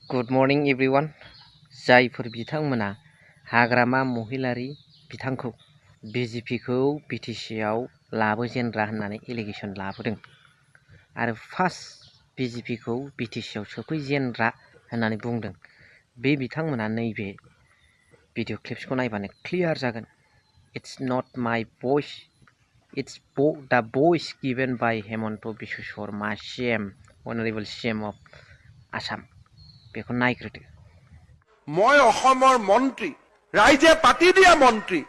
Good morning everyone जायफोर बिथांमोना हाग्रामा महिलारि बिथांखौ बिजेपिखौ बिटिसिआव लाबोजेनग्रा होननानै एलिगेसन लाबोदों आरो फार्स्ट बिजेपिखौ बिटिसिआव सोफैजेनग्रा होननानै बुंदों बे बिथांमोना नैबे भिडिअ क्लिप्सखौ नायबानो क्लियार जागोन। इट्स नट माय भइस, it's the voice given by Himanta Biswa Sarma CM honourable CM of Assam. बेखौ नायग्रोदो। মই অসমৰ মন্ত্ৰী, ৰাইজে পাতি দিয়া মন্ত্ৰী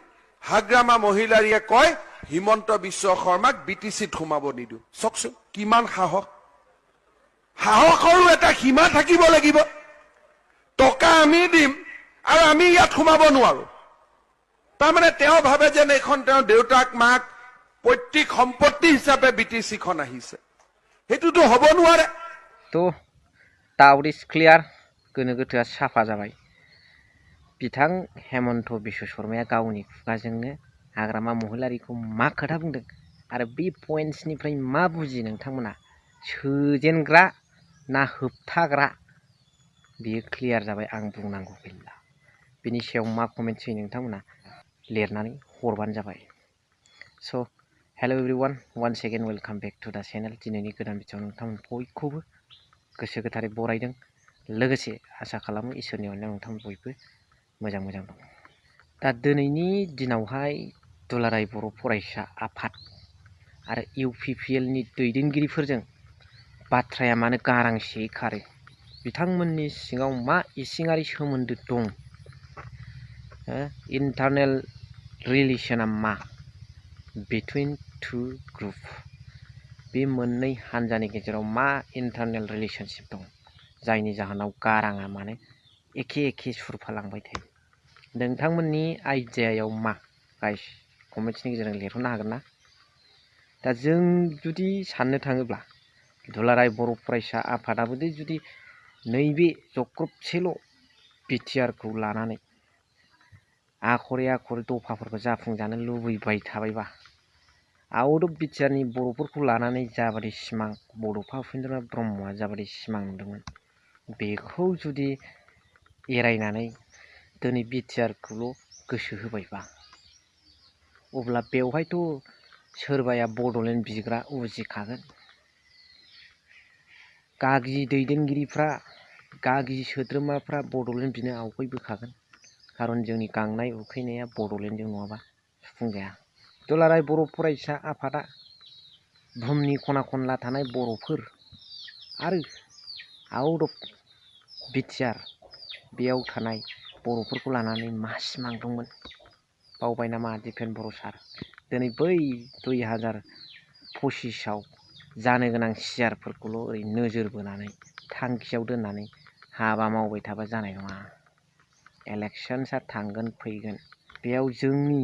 হাগ্ৰামা মহিলাৰীয়ে কয় হিমন্ত বিশ্ব শৰ্মাক বিটিচিত সোমাব নিদিওঁ। চাওকচোন কিমান সাহস, সাহসৰো এটা সীমা থাকিব লাগিব। টকা আমি দিম আৰু আমি ইয়াত সোমাব নোৱাৰো। তাৰমানে তেওঁ ভাবে যেন এইখন তেওঁ দেউতাক মাক পৈতৃক সম্পত্তি হিচাপে বিটিচিখন আহিছে, সেইটোতো হ'ব নোৱাৰে। তো डाउट इज क्लियार, गोनो गोथोआ साफा जाबाय। बिथां हेमन्त बिश्व शर्माया गावनि खुगाजोंनो हाग्रामा महिलारिखौ मा खोथा बुंदों आरो बे पइन्ट्सनिफ्राय मा बुजियो नोंथांमोना, सोजेनग्रा ना होबथाग्रा, बेयो क्लियार जाबाय। आं बुंनांगौ गैला। बिनि सायाव मा कमेन्ट होयो नोंथांमोना लिरनानै हरबानो जाबाय। So' hello' everyone, once again welcome back to the channel. दिनैनि गोदान भिडिअ'आव नोंथांमोन बयखौबो गोसो गोथारै बरायदों, लोगोसे आसा खालामो इसोरनि अननायाव नोंथांमोन बयबो मोजां दं। दा दिनैनि दिनावहाय दुलाराय बर' फरायसा आफाद आरो UPPLनि दैदेनगिरिफोरजों बाथ्राया मानो गारांसेयै खारो, बिथांमोननि सिङाव मा इसिङारि सोमोन्दो दं, इन्टारनेल रिलेसना मा बिटुइन टु ग्रुप, बे मोननै हान्जानि गेजेराव मा इन्टारनेल रिलेशनशिप दं जायनि जाहोनाव गाराङा माने एखे सुरफालांबाय थायो। नोंथांमोननि आइडियायाव मा गाइस कमेन्ट्सनि गेजेरजों लिरहरनो हागोन ना? दा जों जुदि साननो थाङोब्ला दुलाराय बर' फरायसा आफादाबो जुदि नैबे जख्रबसेल' बिटिआरखौ लानानै आखरे दफाफोरखौ जाफुंजानो लुबैबाय थाबायबा, आउट अफ बिटिआरनि बर'फोरखौ लानानै जाबादि सिमां बड'फा उपेन्द्रनाथ ब्रह्मआ जाबादि सिमां नुदोंमोन, बेखौ जुदि एरायनानै दिनै बिटिआरखौल' गोसो होबायबा, अब्ला बेवहायथ' सोरबाया बड'लेण्ड बिग्रा उजिखागोन। गागि दैदेनगिरिफ्रा, गागि सोद्रोमाफ्रा बड'लेण्ड बिनो आवगायबोखागोन। खारन जोंनि गांनाय उखैनाया बड'लेण्डजों नङाबा सुफुंजाया। दुलाराय बर' फरायसा आफादा बुहुमनि खना खनला थानाय बर'फोर आरो आउट अफ बिटिआर बेयाव थानाय बर'फोरखौ लानानै मा सिमां दंमोन बावबाय नामा दिपेन बर' सार? दिनै बै 2025आव जानो गोनां सियारफोरखौल' ओरै नोजोर बोनानै थांखियाव दोननानै हाबा मावबाय थाबा जानाय नङा। इलेक्सनसा थांगोन फैगोन, बेयाव जोंनि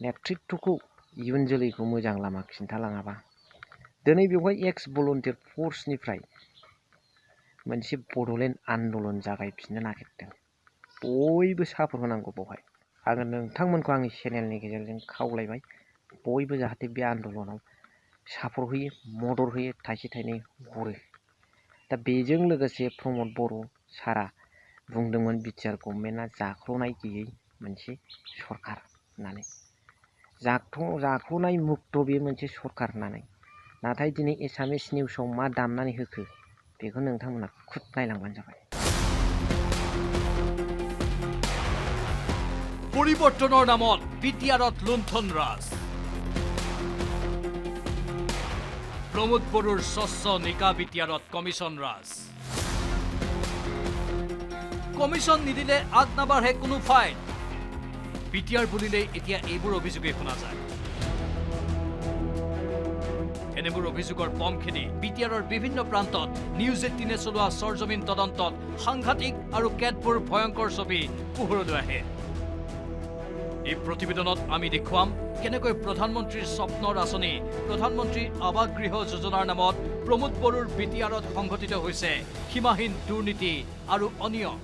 नेतृत्वखौ इयुन जोलैखौ मोजां लामा खिन्थालाङाबा, दिनै बेवहाय एक्स भलन्टियार फर्सनिफ्राय मोनसे बड'लेण्ड आन्दलन जागायफिननो नागिरदों। बयबो सापर्ट होनांगौ। बेवहाय आङो नोंथांमोनखौ आंनि चेनेलनि गेजेरजों खावलायबाय, बयबो जाहाथे बे आन्दलनाव सापर्ट होयो, मदद होयो, थाइसे थाइनै हरो। दा बेजों लोगोसे प्रमद बर' सारा बुंदोंमोन बिटिआर गभर्नमेन्टआ जाख्ल'नाय गैयै मोनसे सरखार होननानै, जाख्ल'नाय मुक्त बे मोनसे सरखार होननानै। नाथाय दिनै एसामिस निउसाव मा दामनानै होखो बेखौ नोंथांमोना खुद नायलांबानो जाबाय। পৰিৱৰ্তনৰ নামত বিটিআৰত লুণ্ঠন ৰাজ। প্ৰমোদ বড়োৰ স্বচ্ছ নিকা বিটিআৰত কমিছন ৰাজ। কমিছন নিদিলে আগ নাবাঢ়ে কোনো ফাইল। বিটিআৰ বুলিলে এতিয়া এইবোৰ অভিযোগে শুনা যায়। এনেবোৰ অভিযোগৰ পম খেদি বিটিআৰৰ বিভিন্ন প্ৰান্তত নিউজ 18 চলোৱা সৰজমিন তদন্তত সাংঘাতিক আৰু কেতবোৰ ভয়ংকৰ ছবি পোহৰলৈ আহে। এই প্ৰতিবেদনত আমি দেখুৱাম কেনেকৈ প্ৰধানমন্ত্ৰীৰ স্বপ্নৰ আঁচনি প্ৰধানমন্ত্ৰী আৱাস গৃহ যোজনাৰ নামত প্ৰমোদ বড়োৰ বিটিআৰত সংঘটিত হৈছে সীমাহীন দুৰ্নীতি আৰু অনিয়ম।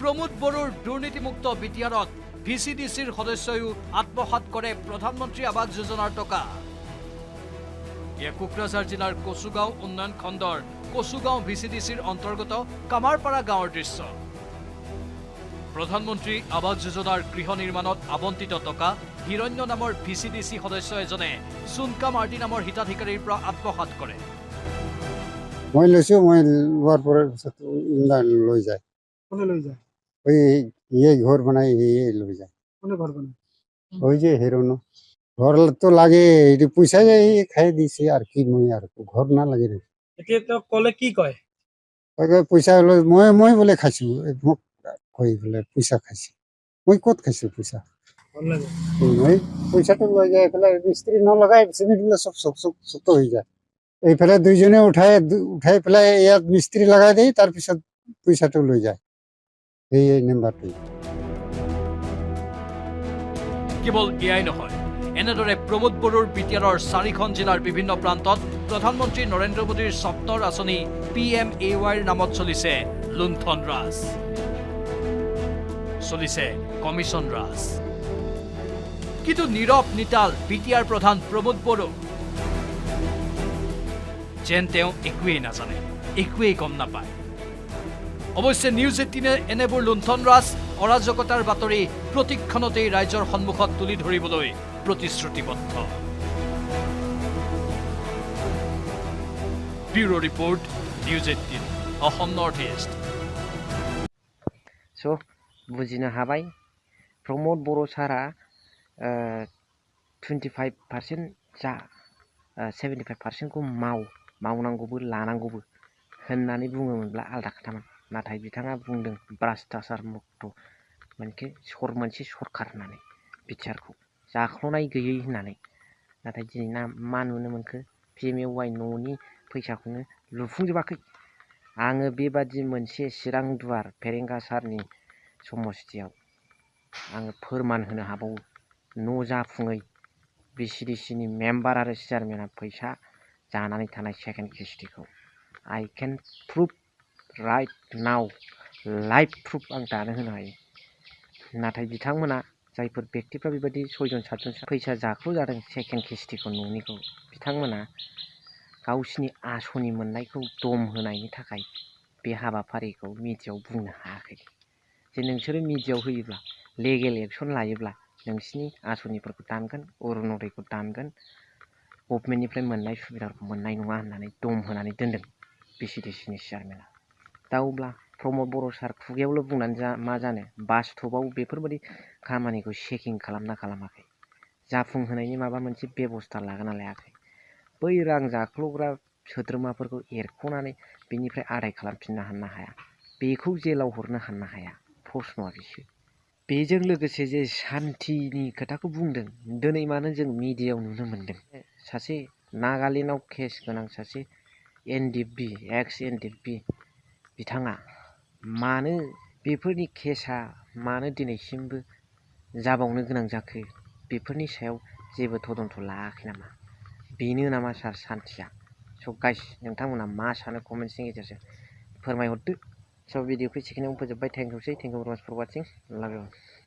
প্ৰমোদ বড়োৰ দুৰ্নীতিমুক্ত বিটিআৰত VCDCৰ সদস্যও আত্মসাৎ কৰে প্ৰধানমন্ত্ৰী আৱাস যোজনাৰ টকা। কোকৰাঝাৰ জিলাৰ কচুগাঁও উন্নয়ন খণ্ডৰ কচুগাঁও VCDCৰ অন্তৰ্গত কামাৰপাৰা গাঁৱৰ দৃশ্য। প্ৰধানমন্ত্ৰী আৱাস যোজনাৰ গৃহ নিৰ্মাণত আবণ্টিত টকা হিৰণ্য নামৰ VCDC সদস্য এজনে চুনকা মাৰ্টি নামৰ হিতাধিকাৰীৰ পৰা আত্মসাৎ কৰে। মই লৈছো, মই লোৱাৰ পৰা লৈ যায়। কোনে লৈ যায়? ঘৰ বনাই লৈ যায়। কোনে ঘৰ বনায়? ওই যে হেরোনো ঘর তো লাগে, পয়সা যাই খাই দিছে আর কি, মই আর ঘর না লাগে রে। এতিয়া তেওঁ ক'লে কি কয়? পয়সা হলো মই বোলে খাইছো, মোক কই বোলে পয়সা খাইছি। মই ক'ত খাইছো পয়সা? ভাল লাগে। মই পয়সাটো লৈ যায় এইফালে মিস্ত্রি নলগাই সিমেন্ট গুলো সব শক্ত হয়ে যায়। এইফালে দুইজনে উঠাই পেলাই ইয়াত মিস্ত্রি লগাই দেই, তাৰপিছত পয়সাটো লৈ যায়। এই নাম্বাৰটো কেৱল এয়াই নহয়, এনেদৰে প্ৰমোদ বড়োৰ বিটিআৰৰ 4খন জিলাৰ বিভিন্ন প্ৰান্তত প্ৰধানমন্ত্ৰী নৰেন্দ্ৰ মোদীৰ স্বপ্নৰ আঁচনি PMAYৰ নামত চলিছে লুণ্ঠন ৰাজ, চলিছে কমিছন ৰাজ। কিন্তু নীৰৱ নিতাল বিটিআৰ প্ৰধান প্ৰমোদ বড়ো যেন তেওঁ একোৱেই নাজানে, একোৱেই গম নাপায়। অৱশ্যে নিউজ 18 এনেবোৰ লুণ্ঠন ৰাজ, অৰাজকতাৰ বাতৰি প্ৰতিক্ষণতেই ৰাইজৰ সন্মুখত তুলি ধৰিবলৈ প্ৰতিশ্ৰুতিবদ্ধ। ব্যুৰো ৰিপৰ্ট, নিউজ 18 অসম নৰ্থ ইষ্ট। स' बुजिनो हाबाय प्रमोद बर' सारा 25% जा 75%खौ मावनांगौबो लानांगौबो होननानै बुङोमोनब्ला आलदा खोथामोन। नाथाय बिथाङा बुंदों भ्रष्टाचार मुक्त मोनसे सरखार होननानै, बिटिआरखौ जाख्ल'नाय गैयै होननानै। नाथाय दिनै मा नुनो मोनखो? PMAY न'नि फैसाखौनो लुफुंजोबाखै। आङो बेबादि मोनसे चिरां दुवार फेरेंगा सारनि समस्थियाव आङो फोरमान होनो हाबावो, न' जाफुङै VCDCनि मेम्बार आरो चेयारमेना फैसा जानानै थानाय सेकेन्ड किस्तिखौ आइ केन प्रुभ राइट नाउ, लाइभ प्रुफ आं दानो होनो हायो। नाथाय बिथांमोना जायफोर बेक्तिफ्रा बेबायदि 6 जन 7 जन फैसा जाख्ल' जादों सेकेन्ड किस्तिखौ न'निखौ, बिथांमोना गावसिनि आसनि मोननायखौ दम होनायनि थाखाय बे हाबाफारिखौ मिडियायाव बुंनो हायाखै। जे नोंसोरो मिडियायाव होयोब्ला, लेगेल एक्सन लायोब्ला नोंसिनि आसनिफोरखौ दानगोन, अरुनदयखौ दानगोन, गभर्नमेन्टनिफ्राय मोननाय सुबिदाखौ मोननाय नङा होननानै दम होनानै दोनदों VCDCनि चेयारमेना। दा अब्ला प्रमोद बर' सार खुगायावल' बुंनानै मा जानो, बास्तबाव बेफोरबायदि खामानिखौ चेकिं खालामाखै, जाफुंहोनायनि माबा मोनसे बेबस्था लागोना लायाखै। बै रां जाख्ल'ग्रा सोद्रोमाफोरखौ एरख'नानै बेनिफ्राय आदाय खालामफिननो हानो हाया, बेखौ जेलाव हरनो हानो हाया, प्रश्नआ बिसो। बेजों लोगोसे जे सान्थिनि खोथाखौ बुंदों, दिनै मानो जों मिडियायाव नुनो मोनदों सासे नागालेण्डआव केस गोनां सासे NDFB, एक्स NDFB बिथाङा मानो बेफोरनि केसा मानो दिनैसिमबो जाबावनो गोनां जाखो, बेफोरनि सायाव जेबो तदन्त लायाखै नामा? बेनो नामा सार सान्थिया? स' गाइस, नोंथांमोना मा सानो कमेन्ट्सनि गेजेरजों फोरमायहरदो। स' भिडिअखौ एसेखिनियावनो फोजोबबाय। थेंक इउ भेरि माच फर वाचिं। लाभ इउ।